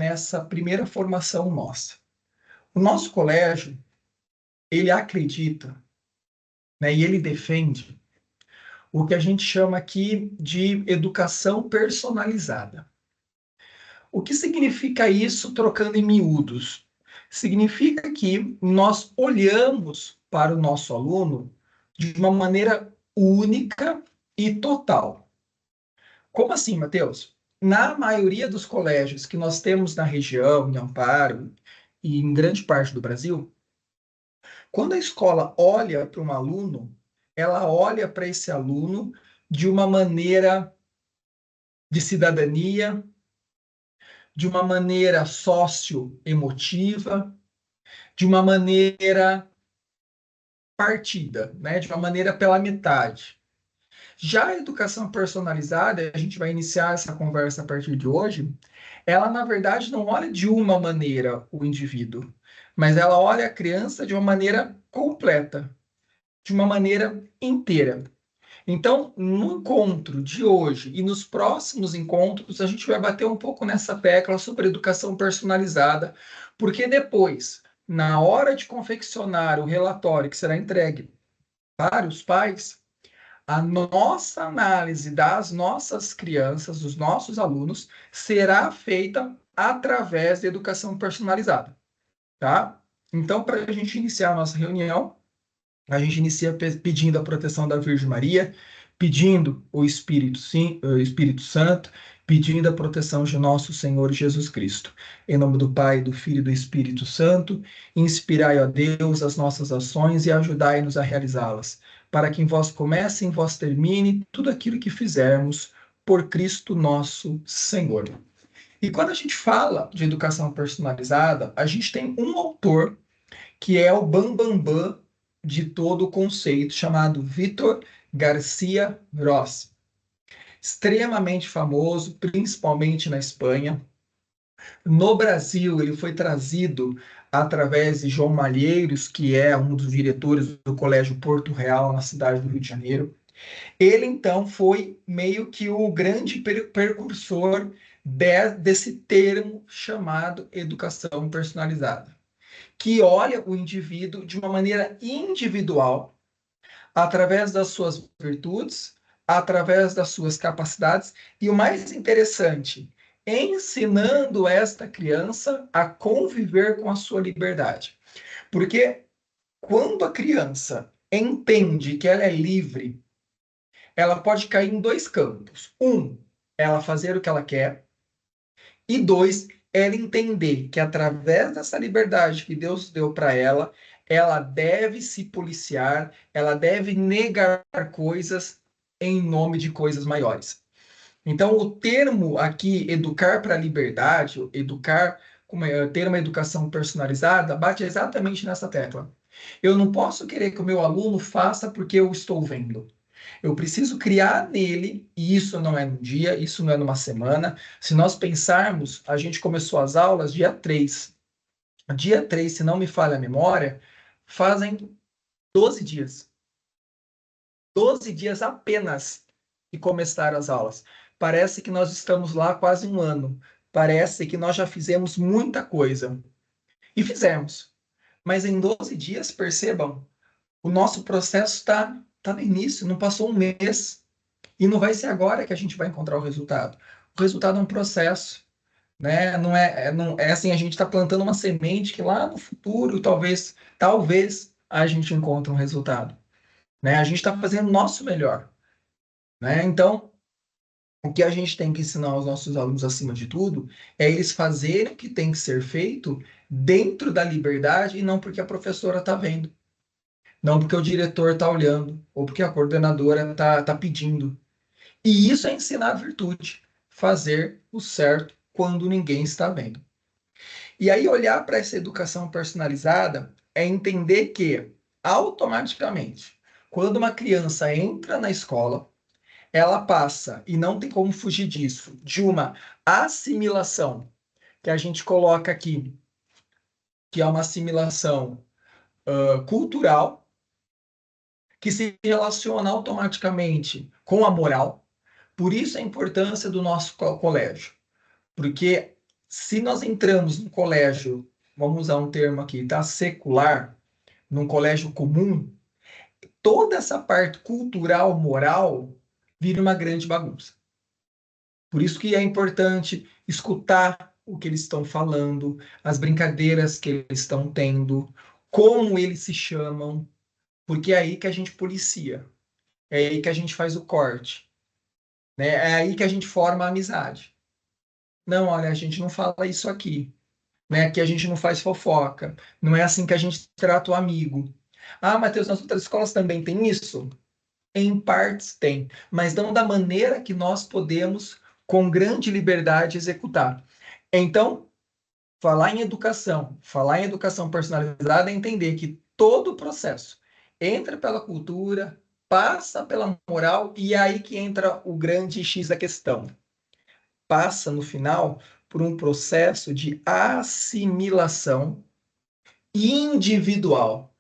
nessa primeira formação nossa. O nosso colégio, ele acredita, né, e ele defende o que a gente chama aqui de educação personalizada. O que significa isso, trocando em miúdos? Significa que nós olhamos para o nosso aluno de uma maneira única e total. Como assim, Matheus? Na maioria dos colégios que nós temos na região, em Amparo e em grande parte do Brasil, quando a escola olha para um aluno, ela olha para esse aluno de uma maneira de cidadania, de uma maneira socioemotiva, de uma maneira partida, né? De uma maneira pela metade. Já a educação personalizada, a gente vai iniciar essa conversa a partir de hoje, ela, na verdade, não olha de uma maneira o indivíduo, mas ela olha a criança de uma maneira completa, de uma maneira inteira. Então, no encontro de hoje e nos próximos encontros, a gente vai bater um pouco nessa tecla sobre educação personalizada, porque depois, na hora de confeccionar o relatório que será entregue para os pais, a nossa análise das nossas crianças, dos nossos alunos, será feita através da educação personalizada, tá? Então, para a gente iniciar a nossa reunião, a gente inicia pedindo a proteção da Virgem Maria, pedindo o Espírito Santo, pedindo a proteção de nosso Senhor Jesus Cristo. Em nome do Pai, do Filho e do Espírito Santo, inspirai, ó Deus, as nossas ações e ajudai-nos a realizá-las, para que em vós comece e em vós termine tudo aquilo que fizermos por Cristo nosso Senhor. E quando a gente fala de educação personalizada, a gente tem um autor que é o bambambam de todo o conceito, chamado Vítor Garcia Rossi. Extremamente famoso, principalmente na Espanha. No Brasil, ele foi trazido através de João Malheiros, que é um dos diretores do Colégio Porto Real, na cidade do Rio de Janeiro. Ele, então, foi meio que o grande precursor desse termo chamado educação personalizada, que olha o indivíduo de uma maneira individual, através das suas virtudes, através das suas capacidades, e o mais interessante, ensinando esta criança a conviver com a sua liberdade. Porque quando a criança entende que ela é livre, ela pode cair em dois campos. Um, ela fazer o que ela quer, e dois, ela entender que através dessa liberdade que Deus deu para ela, ela deve se policiar, ela deve negar coisas em nome de coisas maiores. Então, o termo aqui, educar para a liberdade, educar, ter uma educação personalizada, bate exatamente nessa tecla. Eu não posso querer que o meu aluno faça porque eu estou vendo. Eu preciso criar nele, e isso não é num dia, isso não é numa semana. Se nós pensarmos, a gente começou as aulas dia 3. Dia 3, se não me falha a memória, fazem 12 dias. 12 dias apenas que começaram as aulas. Parece que nós estamos lá quase um ano. Parece que nós já fizemos muita coisa. E fizemos. Mas em 12 dias, percebam, o nosso processo está no início, não passou um mês. E não vai ser agora que a gente vai encontrar o resultado. O resultado é um processo, né? Não é assim, a gente está plantando uma semente que lá no futuro, talvez a gente encontre um resultado, né? A gente está fazendo o nosso melhor, né? Então, o que a gente tem que ensinar aos nossos alunos, acima de tudo, é eles fazerem o que tem que ser feito dentro da liberdade e não porque a professora está vendo, não porque o diretor está olhando, ou porque a coordenadora tá pedindo. E isso é ensinar a virtude, fazer o certo quando ninguém está vendo. E aí, olhar para essa educação personalizada é entender que, automaticamente, quando uma criança entra na escola, ela passa, e não tem como fugir disso, de uma assimilação, que a gente coloca aqui, que é uma assimilação cultural, que se relaciona automaticamente com a moral. Por isso a importância do nosso colégio. Porque Se nós entramos num colégio, vamos usar um termo aqui, tá? Secular, num colégio comum, toda essa parte cultural, moral, vira uma grande bagunça. Por isso que é importante escutar o que eles estão falando, as brincadeiras que eles estão tendo, como eles se chamam, porque é aí que a gente policia, é aí que a gente faz o corte, né? É aí que a gente forma a amizade. Não, olha, a gente não fala isso aqui, né? Aqui a gente não faz fofoca, não é assim que a gente trata o amigo. Ah, Matheus, nas outras escolas também tem isso? Em partes tem, mas não da maneira que nós podemos, com grande liberdade, executar. Então, falar em educação personalizada é entender que todo o processo entra pela cultura, passa pela moral, e é aí que entra o grande X da questão. Passa, no final, por um processo de assimilação individual.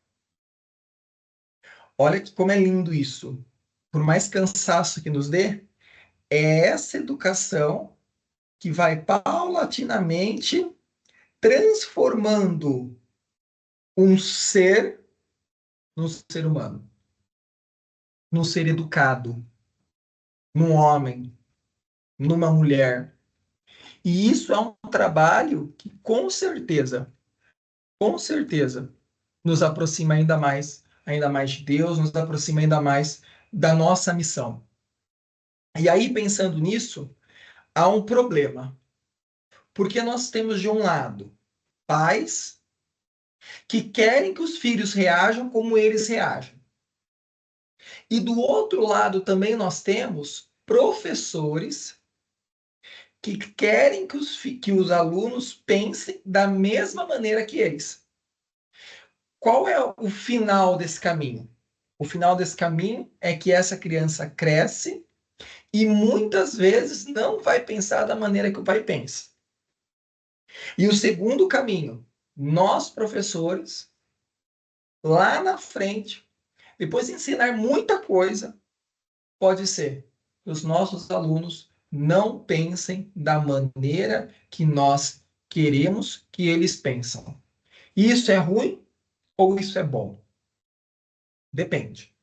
Olha como é lindo isso. Por mais cansaço que nos dê, é essa educação que vai paulatinamente transformando um ser num ser humano, num ser educado, num homem, numa mulher. E isso é um trabalho que, com certeza, nos aproxima ainda mais de Deus, nos aproxima ainda mais da nossa missão. E aí, pensando nisso, há um problema. Porque nós temos, de um lado, pais que querem que os filhos reajam como eles reagem. E do outro lado também nós temos professores que querem que os alunos pensem da mesma maneira que eles. Qual é o final desse caminho? O final desse caminho é que essa criança cresce e muitas vezes não vai pensar da maneira que o pai pensa. E o segundo caminho, nós professores, lá na frente, depois de ensinar muita coisa, pode ser que os nossos alunos não pensem da maneira que nós queremos que eles pensam. Isso é ruim ou isso é bom? Depende.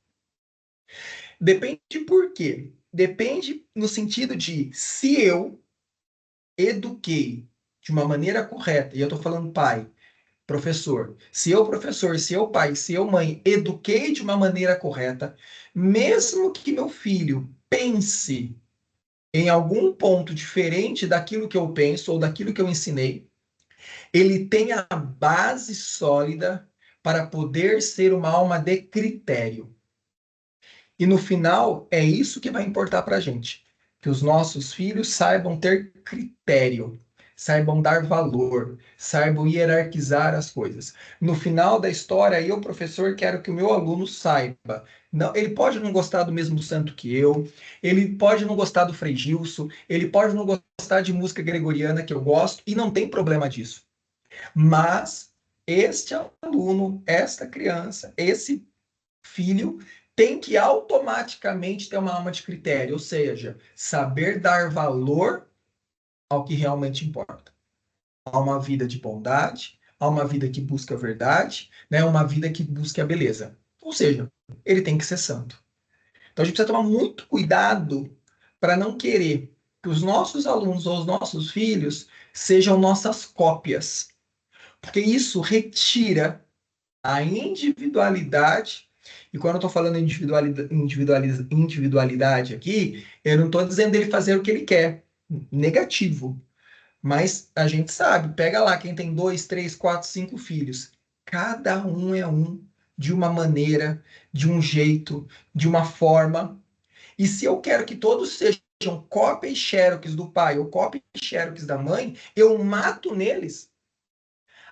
Depende por quê? Depende no sentido de se eu eduquei de uma maneira correta, e eu estou falando pai, professor, se eu pai, se eu mãe, eduquei de uma maneira correta, mesmo que meu filho pense em algum ponto diferente daquilo que eu penso ou daquilo que eu ensinei, ele tem a base sólida para poder ser uma alma de critério. E no final, é isso que vai importar para a gente. Que os nossos filhos saibam ter critério, saibam dar valor, saibam hierarquizar as coisas. No final da história, eu, professor, quero que o meu aluno saiba. Não, ele pode não gostar do mesmo santo que eu, ele pode não gostar do Frei Gilson, ele pode não gostar de música gregoriana que eu gosto, e não tem problema disso. Mas este aluno, esta criança, esse filho tem que automaticamente ter uma alma de critério, ou seja, saber dar valor ao que realmente importa. A uma vida de bondade, a uma vida que busca a verdade, né? Uma vida que busca a beleza. Ou seja, ele tem que ser santo. Então a gente precisa tomar muito cuidado para não querer que os nossos alunos ou os nossos filhos sejam nossas cópias, porque isso retira a individualidade. E quando eu estou falando individualidade aqui, eu não estou dizendo ele fazer o que ele quer. Negativo. Mas a gente sabe, pega lá quem tem dois, três, quatro, cinco filhos. Cada um é um de uma maneira, de um jeito, de uma forma. E se eu quero que todos sejam cópia e xerox do pai ou cópia e xerox da mãe, eu mato neles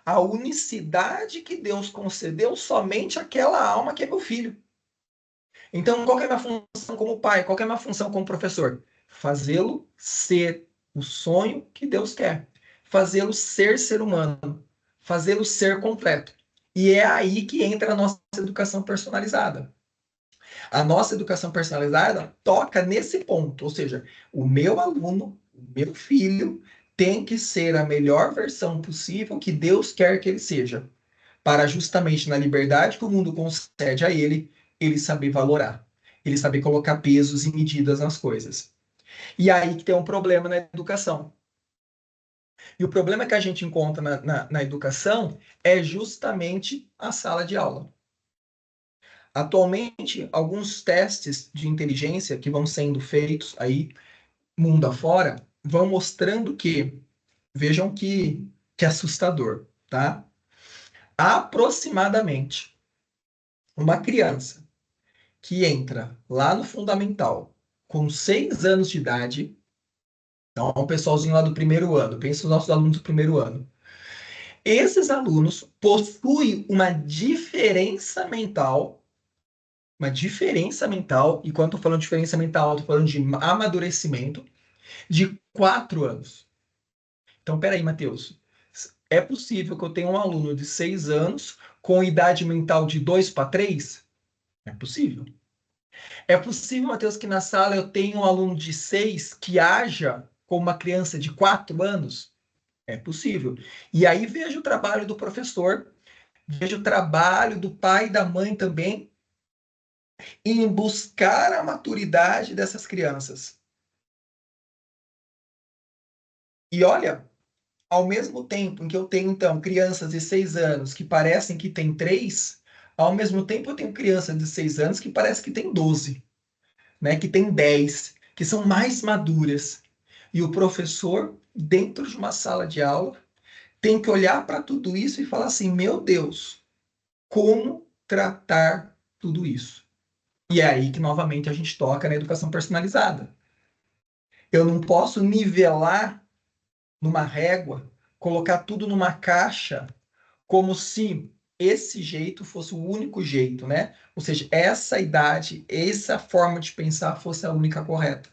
a unicidade que Deus concedeu somente àquela alma que é meu filho. Então, qual é a minha função como pai? Qual é a minha função como professor? Fazê-lo ser o sonho que Deus quer. Fazê-lo ser humano. Fazê-lo ser completo. E é aí que entra a nossa educação personalizada. A nossa educação personalizada toca nesse ponto, ou seja, o meu aluno, o meu filho, tem que ser a melhor versão possível que Deus quer que ele seja, para justamente na liberdade que o mundo concede a ele, ele saber valorar, ele saber colocar pesos e medidas nas coisas. E aí que tem um problema na educação. E o problema que a gente encontra na educação é justamente a sala de aula. Atualmente, alguns testes de inteligência que vão sendo feitos aí, mundo afora, vão mostrando que, vejam que assustador, tá? Aproximadamente, uma criança que entra lá no fundamental com 6 anos de idade, então, um pessoalzinho lá do primeiro ano, pensa nos nossos alunos do primeiro ano. Esses alunos possuem uma diferença mental, e quando estou falando de diferença mental, estou falando de amadurecimento, de 4 anos. Então, peraí, Matheus. É possível que eu tenha um aluno de 6 anos com idade mental de 2 para 3? É possível. É possível, Matheus, que na sala eu tenha um aluno de 6 que haja como uma criança de 4 anos? É possível. E aí veja o trabalho do professor, veja o trabalho do pai e da mãe também em buscar a maturidade dessas crianças. E olha, ao mesmo tempo em que eu tenho, então, crianças de 6 anos que parecem que têm 3, ao mesmo tempo eu tenho crianças de 6 anos que parecem que têm 12, né? Que têm 10, que são mais maduras. E o professor, dentro de uma sala de aula, tem que olhar para tudo isso e falar assim: meu Deus, como tratar tudo isso? E é aí que, novamente, a gente toca na educação personalizada. Eu não posso nivelar numa régua, colocar tudo numa caixa, como se esse jeito fosse o único jeito, né? Ou seja, essa idade, essa forma de pensar fosse a única correta.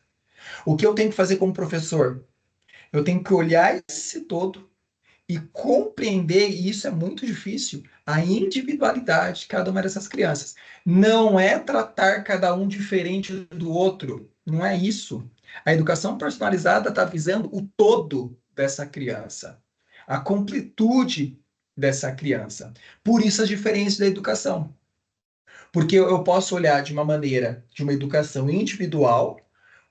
O que eu tenho que fazer como professor? Eu tenho que olhar esse todo e compreender, e isso é muito difícil, a individualidade de cada uma dessas crianças. Não é tratar cada um diferente do outro, não é isso. A educação personalizada está visando o todo dessa criança, a completude dessa criança. Por isso as diferenças da educação. Porque eu posso olhar de uma maneira de uma educação individual,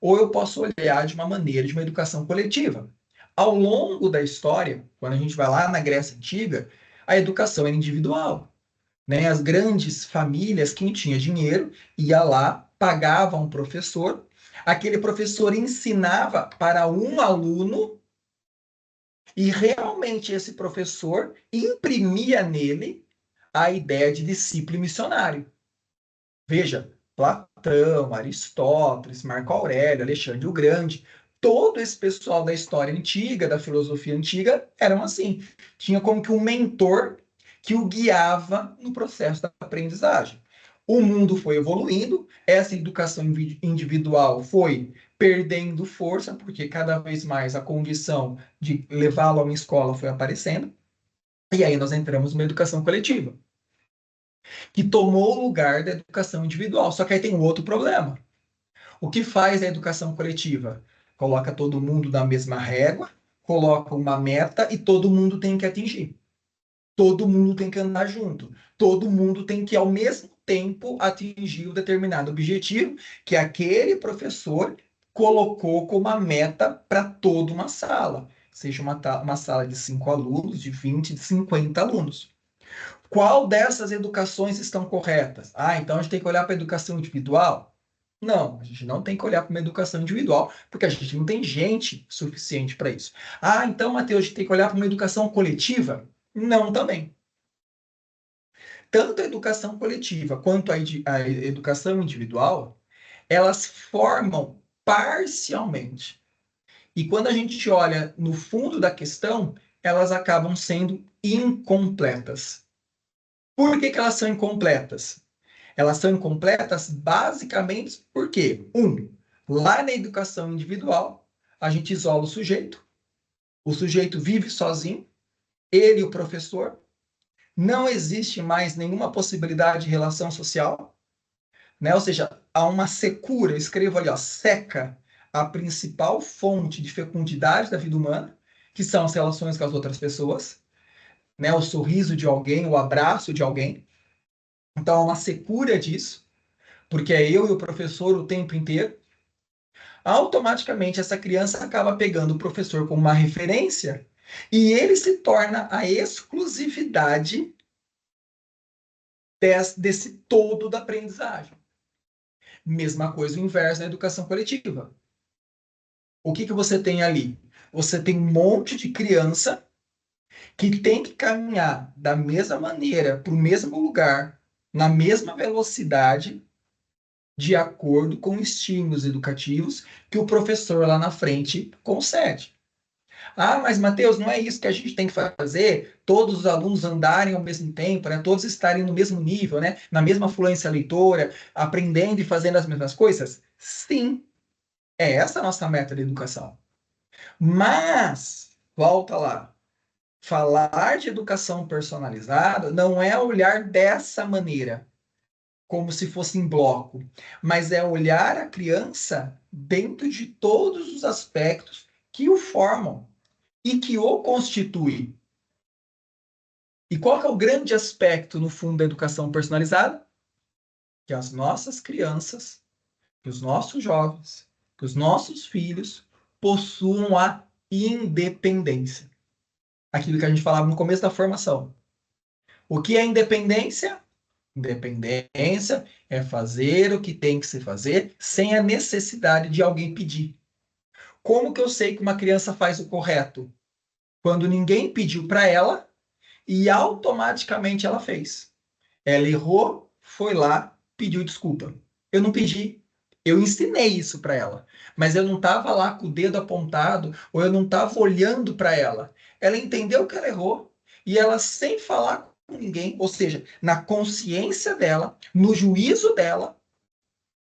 ou eu posso olhar de uma maneira de uma educação coletiva. Ao longo da história, quando a gente vai lá na Grécia Antiga, a educação era individual, né? As grandes famílias, quem tinha dinheiro, ia lá, pagava um professor, aquele professor ensinava para um aluno e realmente esse professor imprimia nele a ideia de discípulo missionário. Veja, Platão, Aristóteles, Marco Aurélio, Alexandre o Grande, todo esse pessoal da história antiga, da filosofia antiga, eram assim. Tinha como que um mentor que o guiava no processo da aprendizagem. O mundo foi evoluindo, essa educação individual foi perdendo força, porque cada vez mais a condição de levá-lo a uma escola foi aparecendo, e aí nós entramos numa educação coletiva que tomou o lugar da educação individual. Só que aí tem um outro problema. O que faz a educação coletiva? Coloca todo mundo na mesma régua, coloca uma meta e todo mundo tem que atingir. Todo mundo tem que andar junto. Todo mundo tem que, ao mesmo tempo, atingir um determinado objetivo que aquele professor colocou como uma meta para toda uma sala. Seja uma sala de 5 alunos, de 20, de 50 alunos. Qual dessas educações estão corretas? Ah, então a gente tem que olhar para a educação individual? Não, a gente não tem que olhar para uma educação individual, porque a gente não tem gente suficiente para isso. Ah, então, Matheus, a gente tem que olhar para uma educação coletiva? Não, também. Tanto a educação coletiva quanto a educação individual, elas formam parcialmente. E quando a gente olha no fundo da questão, elas acabam sendo incompletas. Por que elas são incompletas? Elas são incompletas basicamente porque, lá na educação individual, a gente isola o sujeito vive sozinho, ele e o professor, não existe mais nenhuma possibilidade de relação social, né? Ou seja, há uma secura, eu escrevo ali, ó, seca, a principal fonte de fecundidade da vida humana, que são as relações com as outras pessoas, né? O sorriso de alguém, o abraço de alguém. Então, há uma secura disso, porque é eu e o professor o tempo inteiro. Automaticamente, essa criança acaba pegando o professor como uma referência e ele se torna a exclusividade desse todo da aprendizagem. Mesma coisa o inverso na educação coletiva. O que você tem ali? Você tem um monte de criança que tem que caminhar da mesma maneira, para o mesmo lugar, na mesma velocidade, de acordo com estímulos educativos que o professor lá na frente concede. Ah, mas Mateus, não é isso que a gente tem que fazer? Todos os alunos andarem ao mesmo tempo, né? Todos estarem no mesmo nível, né? Na mesma fluência leitora, aprendendo e fazendo as mesmas coisas? Sim, é essa a nossa meta de educação. Mas, volta lá, falar de educação personalizada não é olhar dessa maneira, como se fosse em bloco, mas é olhar a criança dentro de todos os aspectos que o formam e que o constituem. E qual que é o grande aspecto, no fundo, da educação personalizada? Que as nossas crianças, que os nossos jovens, que os nossos filhos possuam a independência. Aquilo que a gente falava no começo da formação. O que é independência? Independência é fazer o que tem que se fazer sem a necessidade de alguém pedir. Como que eu sei que uma criança faz o correto? Quando ninguém pediu para ela e automaticamente ela fez. Ela errou, foi lá, pediu desculpa. Eu não pedi, eu ensinei isso para ela, mas eu não estava lá com o dedo apontado ou eu não estava olhando para ela. Ela entendeu que ela errou e ela, sem falar com ninguém, ou seja, na consciência dela, no juízo dela,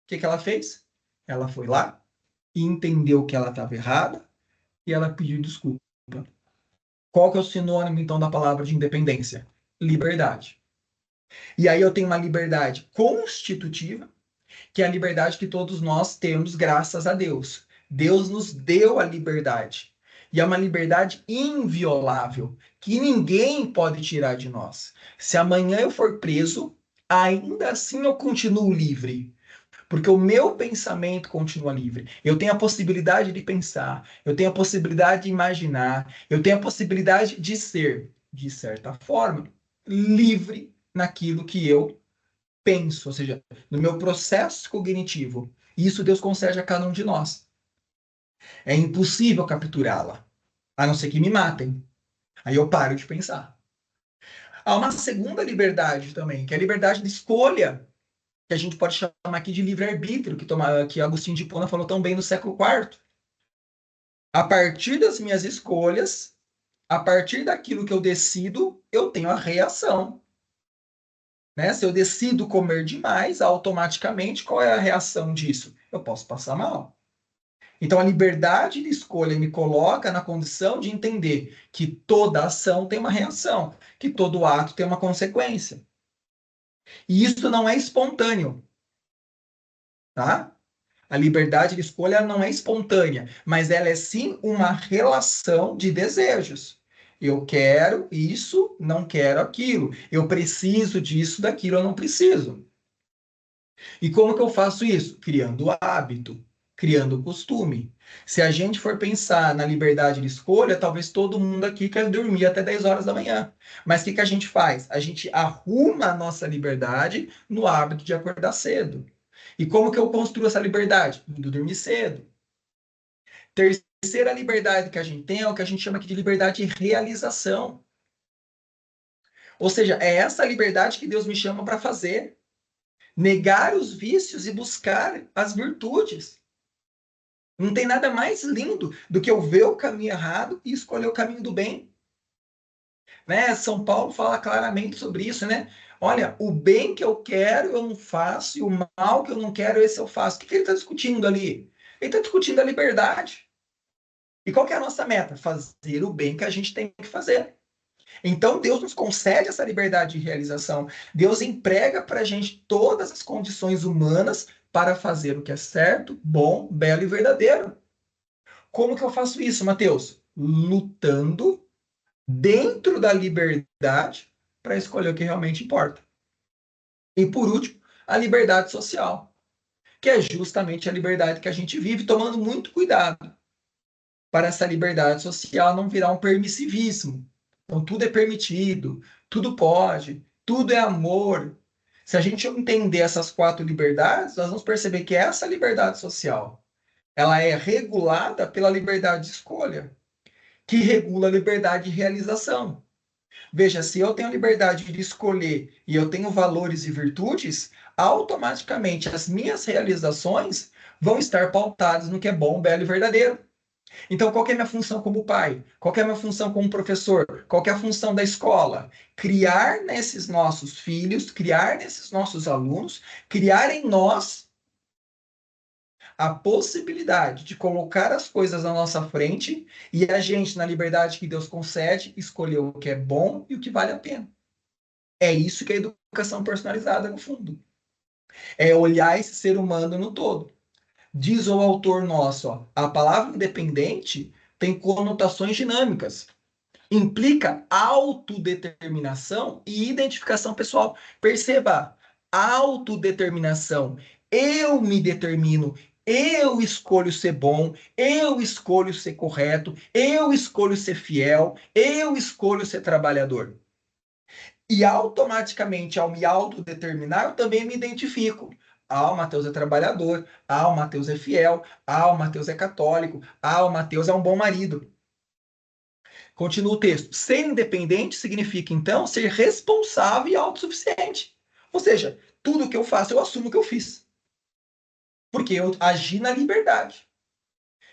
o que que ela fez? Ela foi lá e entendeu que ela estava errada e ela pediu desculpa. Qual que é o sinônimo, então, da palavra de independência? Liberdade. E aí eu tenho uma liberdade constitutiva, que é a liberdade que todos nós temos graças a Deus. Deus nos deu a liberdade. E é uma liberdade inviolável, que ninguém pode tirar de nós. Se amanhã eu for preso, ainda assim eu continuo livre. Porque o meu pensamento continua livre. Eu tenho a possibilidade de pensar, eu tenho a possibilidade de imaginar, eu tenho a possibilidade de ser, de certa forma, livre naquilo que eu penso, ou seja, no meu processo cognitivo. Isso Deus concede a cada um de nós. É impossível capturá-la, a não ser que me matem. Aí eu paro de pensar. Há uma segunda liberdade também, que é a liberdade de escolha, que a gente pode chamar aqui de livre-arbítrio, que Agostinho de Hipona falou tão bem no século IV. A partir das minhas escolhas, a partir daquilo que eu decido, eu tenho a reação. Né? Se eu decido comer demais, automaticamente, qual é a reação disso? Eu posso passar mal. Então, a liberdade de escolha me coloca na condição de entender que toda ação tem uma reação, que todo ato tem uma consequência. E isso não é espontâneo, tá? A liberdade de escolha não é espontânea, mas ela é sim uma relação de desejos. Eu quero isso, não quero aquilo. Eu preciso disso, daquilo eu não preciso. E como que eu faço isso? Criando hábito, criando costume. Se a gente for pensar na liberdade de escolha, talvez todo mundo aqui quer dormir até 10 horas da manhã. Mas o que que a gente faz? A gente arruma a nossa liberdade no hábito de acordar cedo. E como que eu construo essa liberdade? Indo dormir cedo. Terceira liberdade que a gente tem é o que a gente chama aqui de liberdade de realização. Ou seja, é essa liberdade que Deus me chama para fazer. Negar os vícios e buscar as virtudes. Não tem nada mais lindo do que eu ver o caminho errado e escolher o caminho do bem. Né? São Paulo fala claramente sobre isso, né? Olha, o bem que eu quero eu não faço e o mal que eu não quero esse eu faço. O que ele está discutindo ali? Ele está discutindo a liberdade. E qual que é a nossa meta? Fazer o bem que a gente tem que fazer. Então, Deus nos concede essa liberdade de realização. Deus emprega para a gente todas as condições humanas para fazer o que é certo, bom, belo e verdadeiro. Como que eu faço isso, Mateus? lutando dentro da liberdade para escolher o que realmente importa. E por último, a liberdade social, que é justamente a liberdade que a gente vive, tomando muito cuidado para essa liberdade social não virar um permissivismo. Então, tudo é permitido, tudo pode, tudo é amor. Se a gente entender essas 4 liberdades, nós vamos perceber que essa liberdade social, ela é regulada pela liberdade de escolha, que regula a liberdade de realização. Veja, se eu tenho a liberdade de escolher e eu tenho valores e virtudes, automaticamente as minhas realizações vão estar pautadas no que é bom, belo e verdadeiro. Então, qual que é a minha função como pai? Qual que é a minha função como professor? Qual que é a função da escola? Criar nesses nossos filhos, criar nesses nossos alunos, criar em nós a possibilidade de colocar as coisas à nossa frente e a gente, na liberdade que Deus concede, escolher o que é bom e o que vale a pena. É isso que é educação personalizada, no fundo. É olhar esse ser humano no todo. Diz o autor nosso, ó, a palavra independente tem conotações dinâmicas. Implica autodeterminação e identificação pessoal. Perceba, autodeterminação. Eu me determino, eu escolho ser bom, eu escolho ser correto, eu escolho ser fiel, eu escolho ser trabalhador. E automaticamente, ao me autodeterminar, eu também me identifico. Ah, o Mateus é trabalhador. Ah, o Mateus é fiel. Ah, o Mateus é católico. Ah, o Mateus é um bom marido. Continua o texto. Ser independente significa, então, ser responsável e autossuficiente. Ou seja, tudo que eu faço, eu assumo que eu fiz. Porque eu agi na liberdade.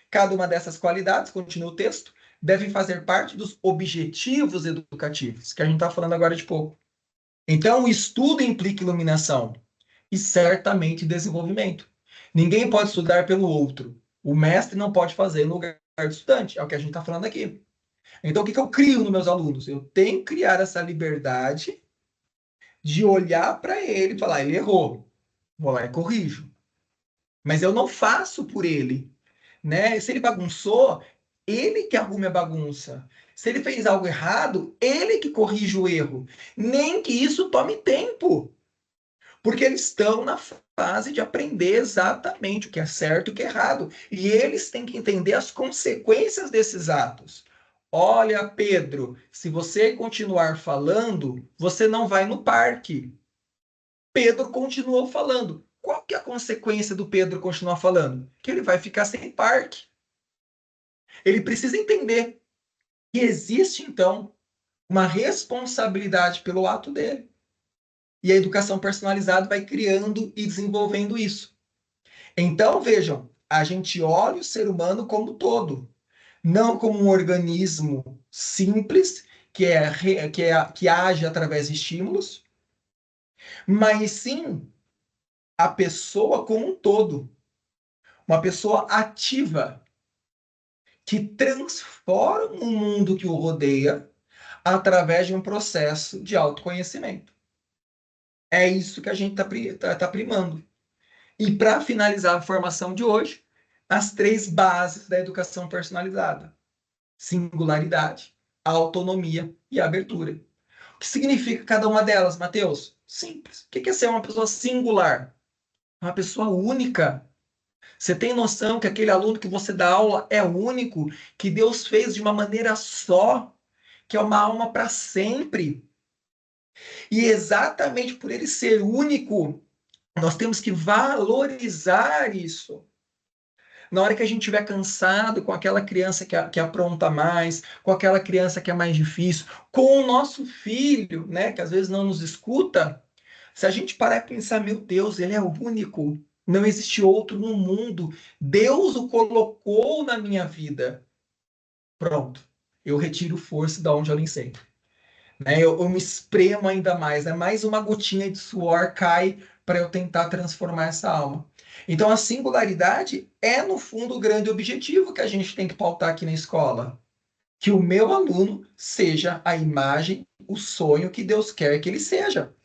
Cada uma dessas qualidades, continua o texto, devem fazer parte dos objetivos educativos, que a gente está falando agora de pouco. Então, o estudo implica iluminação e certamente desenvolvimento. Ninguém pode estudar pelo outro. O mestre não pode fazer no lugar do estudante. É o que a gente está falando aqui. Então, o que eu crio nos meus alunos? Eu tenho que criar essa liberdade de olhar para ele e falar: ele errou, vou lá e corrijo. Mas eu não faço por ele, né? Se ele bagunçou, ele que arrume a bagunça. Se ele fez algo errado, ele que corrige o erro. Nem que isso tome tempo, porque eles estão na fase de aprender exatamente o que é certo e o que é errado. E eles têm que entender as consequências desses atos. Olha, Pedro, se você continuar falando, você não vai no parque. Pedro continuou falando. Qual que é a consequência do Pedro continuar falando? Que ele vai ficar sem parque. Ele precisa entender que existe, então, uma responsabilidade pelo ato dele. E a educação personalizada vai criando e desenvolvendo isso. Então, vejam, a gente olha o ser humano como todo, não como um organismo simples que age através de estímulos, mas sim a pessoa como um todo, uma pessoa ativa que transforma o mundo que o rodeia através de um processo de autoconhecimento. É isso que a gente tá primando. E para finalizar a formação de hoje, as 3 bases da educação personalizada: singularidade, autonomia e abertura. O que significa cada uma delas, Matheus? Simples. O que é ser uma pessoa singular? Uma pessoa única. Você tem noção que aquele aluno que você dá aula é único, que Deus fez de uma maneira só, que é uma alma para sempre. E exatamente por ele ser único, nós temos que valorizar isso. Na hora que a gente estiver cansado com aquela criança que apronta mais, com aquela criança que é mais difícil, com o nosso filho, né, que às vezes não nos escuta, se a gente parar e pensar, meu Deus, ele é único, não existe outro no mundo, Deus o colocou na minha vida. Pronto, eu retiro força da onde eu nem sei. Né? Eu me espremo ainda mais, né? Mais uma gotinha de suor cai para eu tentar transformar essa alma. Então, a singularidade é, no fundo, o grande objetivo que a gente tem que pautar aqui na escola. Que o meu aluno seja a imagem, o sonho que Deus quer que ele seja.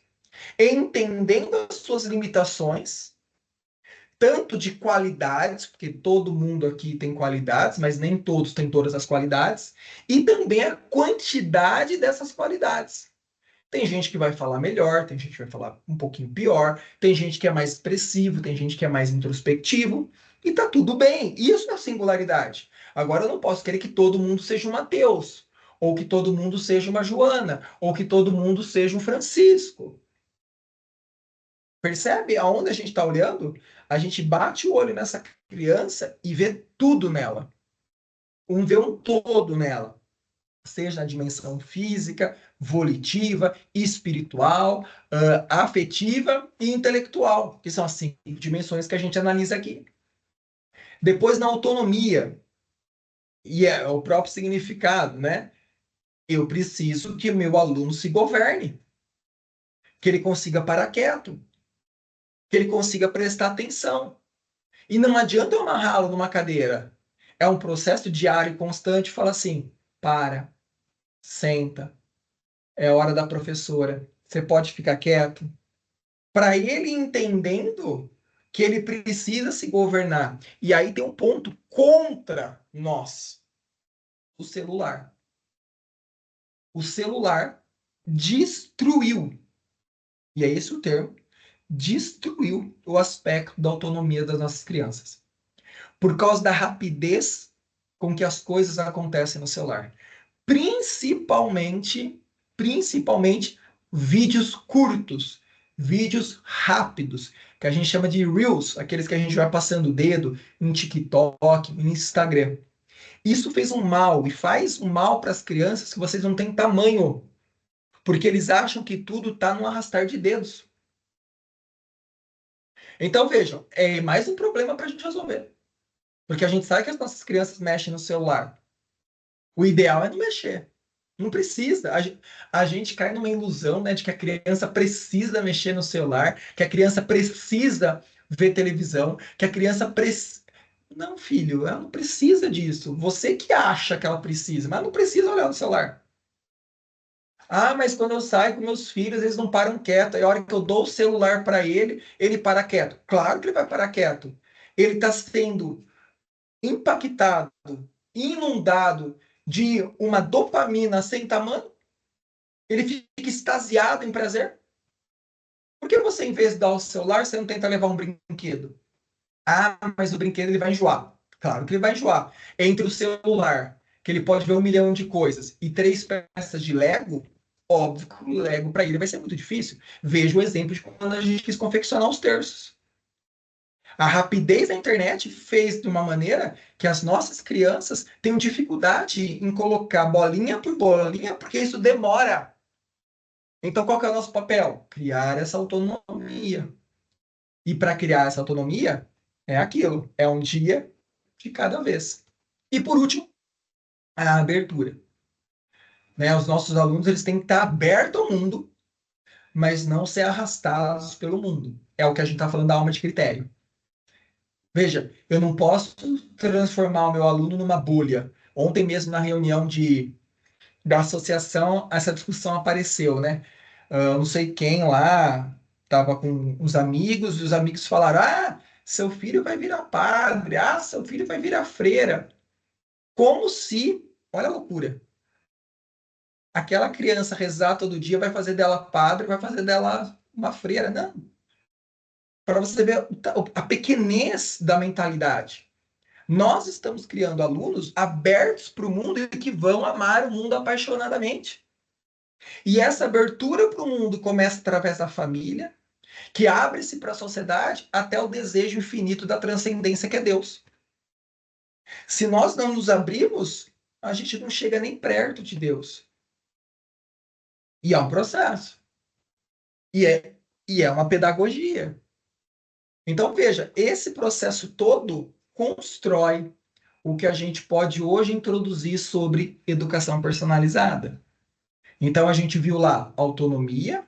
Entendendo as suas limitações, tanto de qualidades, porque todo mundo aqui tem qualidades, mas nem todos têm todas as qualidades, e também a quantidade dessas qualidades. Tem gente que vai falar melhor, tem gente que vai falar um pouquinho pior, tem gente que é mais expressivo, tem gente que é mais introspectivo, e tá tudo bem. Isso é a singularidade. Agora eu não posso querer que todo mundo seja um Mateus, ou que todo mundo seja uma Joana, ou que todo mundo seja um Francisco. Percebe aonde a gente está olhando? A gente bate o olho nessa criança e vê tudo nela. Vê um todo nela. Seja na dimensão física, volitiva, espiritual, afetiva e intelectual, que são as 5 dimensões que a gente analisa aqui. Depois, na autonomia, e é o próprio significado, né? Eu preciso que o meu aluno se governe, que ele consiga parar quieto, que ele consiga prestar atenção. E não adianta eu amarrá-lo numa cadeira. É um processo diário e constante. Fala assim: para, senta, é hora da professora. Você pode ficar quieto. Para ele entendendo que ele precisa se governar. E aí tem um ponto contra nós: o celular. O celular destruiu, e é esse o termo, destruiu o aspecto da autonomia das nossas crianças. Por causa da rapidez com que as coisas acontecem no celular. Principalmente vídeos curtos, vídeos rápidos, que a gente chama de Reels, aqueles que a gente vai passando o dedo em TikTok, em Instagram. Isso fez um mal e faz um mal para as crianças que vocês não têm tamanho, porque eles acham que tudo está no arrastar de dedos. Então vejam, é mais um problema para a gente resolver, porque a gente sabe que as nossas crianças mexem no celular. O ideal é não mexer. Não precisa. A gente cai numa ilusão, né, de que a criança precisa mexer no celular, que a criança precisa ver televisão, que a criança precisa. Não, filho, ela não precisa disso. Você que acha que ela precisa, mas não precisa olhar no celular. Ah, mas quando eu saio com meus filhos, eles não param quieto. Aí a hora que eu dou o celular para ele, ele para quieto. Claro que ele vai parar quieto. Ele está sendo impactado, inundado de uma dopamina sem tamanho, ele fica extasiado em prazer. Por que você, em vez de dar o celular, você não tenta levar um brinquedo? Ah, mas o brinquedo ele vai enjoar. Claro que ele vai enjoar. Entre o celular, que ele pode ver 1 milhão de coisas, e 3 peças de Lego, óbvio que o Lego para ele vai ser muito difícil. Veja o exemplo de quando a gente quis confeccionar os terços. A rapidez da internet fez de uma maneira que as nossas crianças tenham dificuldade em colocar bolinha por bolinha, porque isso demora. Então, qual que é o nosso papel? Criar essa autonomia. E para criar essa autonomia, é aquilo, é um dia de cada vez. E por último, a abertura. Né? Os nossos alunos eles têm que estar abertos ao mundo, mas não ser arrastados pelo mundo. É o que a gente está falando da alma de critério. Veja, eu não posso transformar o meu aluno numa bolha. Ontem mesmo, na reunião da associação, essa discussão apareceu, né? Não sei quem lá estava com os amigos, e os amigos falaram: ah, seu filho vai virar padre, ah, seu filho vai virar freira. Como se, olha a loucura, aquela criança rezar todo dia vai fazer dela padre, vai fazer dela uma freira. Não. Para você ver a pequenez da mentalidade. Nós estamos criando alunos abertos para o mundo e que vão amar o mundo apaixonadamente. E essa abertura para o mundo começa através da família, que abre-se para a sociedade até o desejo infinito da transcendência que é Deus. Se nós não nos abrirmos, a gente não chega nem perto de Deus. E é um processo. E é uma pedagogia. Então, veja, esse processo todo constrói o que a gente pode hoje introduzir sobre educação personalizada. Então, a gente viu lá autonomia,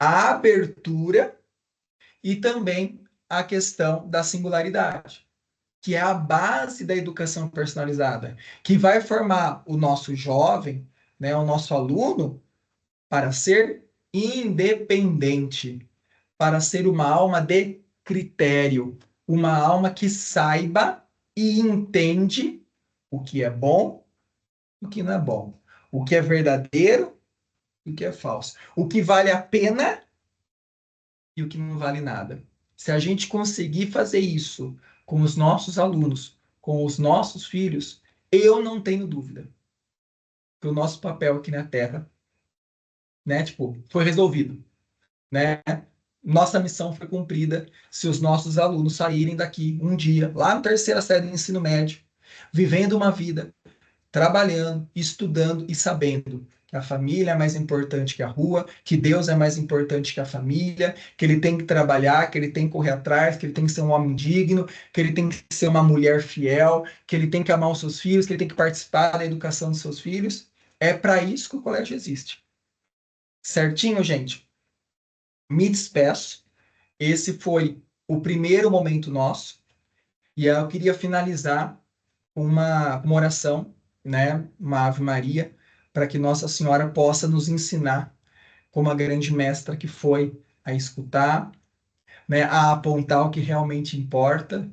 a abertura e também a questão da singularidade, que é a base da educação personalizada, que vai formar o nosso jovem, né, o nosso aluno, para ser independente, para ser uma alma de critério, uma alma que saiba e entende o que é bom e o que não é bom, o que é verdadeiro e o que é falso, o que vale a pena e o que não vale nada. Se a gente conseguir fazer isso com os nossos alunos, com os nossos filhos, eu não tenho dúvida que o nosso papel aqui na Terra, né, tipo, foi resolvido, né? Nossa missão foi cumprida se os nossos alunos saírem daqui um dia, lá na terceira série do ensino médio, vivendo uma vida, trabalhando, estudando e sabendo que a família é mais importante que a rua, que Deus é mais importante que a família, que ele tem que trabalhar, que ele tem que correr atrás, que ele tem que ser um homem digno, que ele tem que ser uma mulher fiel, que ele tem que amar os seus filhos, que ele tem que participar da educação dos seus filhos. É para isso que o colégio existe. Certinho, gente? Me despeço. Esse foi o primeiro momento nosso. E eu queria finalizar com uma oração, né? Uma Ave Maria, para que Nossa Senhora possa nos ensinar, como a grande mestra que foi, a escutar, né? A apontar o que realmente importa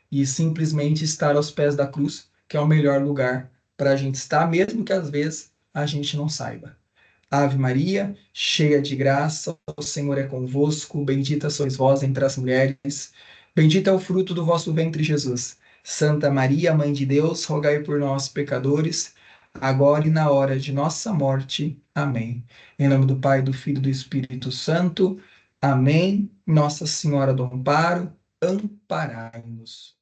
e simplesmente estar aos pés da cruz, que é o melhor lugar para a gente estar, mesmo que às vezes a gente não saiba. Ave Maria, cheia de graça, o Senhor é convosco, bendita sois vós entre as mulheres, bendito é o fruto do vosso ventre, Jesus. Santa Maria, Mãe de Deus, rogai por nós, pecadores, agora e na hora de nossa morte. Amém. Em nome do Pai, do Filho e do Espírito Santo. Amém. Nossa Senhora do Amparo, amparai-nos.